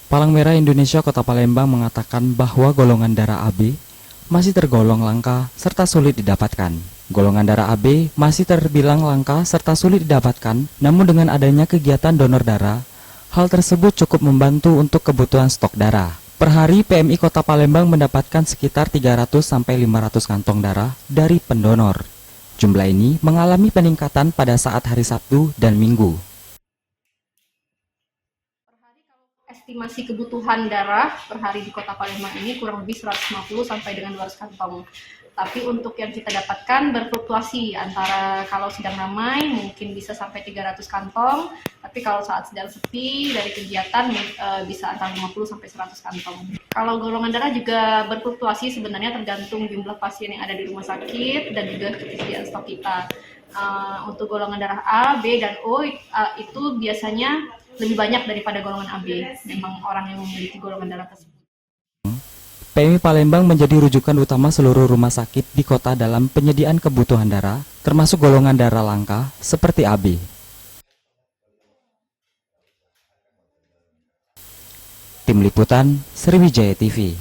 Palang Merah Indonesia Kota Palembang mengatakan bahwa golongan darah AB masih tergolong langka serta sulit didapatkan. Golongan darah AB masih terbilang langka serta sulit didapatkan, namun dengan adanya kegiatan donor darah, hal tersebut cukup membantu untuk kebutuhan stok darah. Per hari PMI Kota Palembang mendapatkan sekitar 300-500 kantong darah dari pendonor. Jumlah ini mengalami peningkatan pada saat hari Sabtu dan Minggu. Estimasi kebutuhan darah per hari di Kota Palembang ini kurang lebih 150 sampai dengan 200 kantong. Tapi untuk yang kita dapatkan berfluktuasi, antara kalau sedang ramai mungkin bisa sampai 300 kantong, tapi kalau saat sedang sepi dari kegiatan bisa antara 50 sampai 100 kantong. Kalau golongan darah juga berfluktuasi, sebenarnya tergantung jumlah pasien yang ada di rumah sakit dan juga ketersediaan stok kita. Untuk golongan darah A, B, dan O itu biasanya lebih banyak daripada golongan AB. Memang orang yang memiliki golongan darah tersebut. PMI Palembang menjadi rujukan utama seluruh rumah sakit di kota dalam penyediaan kebutuhan darah, termasuk golongan darah langka seperti AB. Tim Liputan, Sriwijaya TV.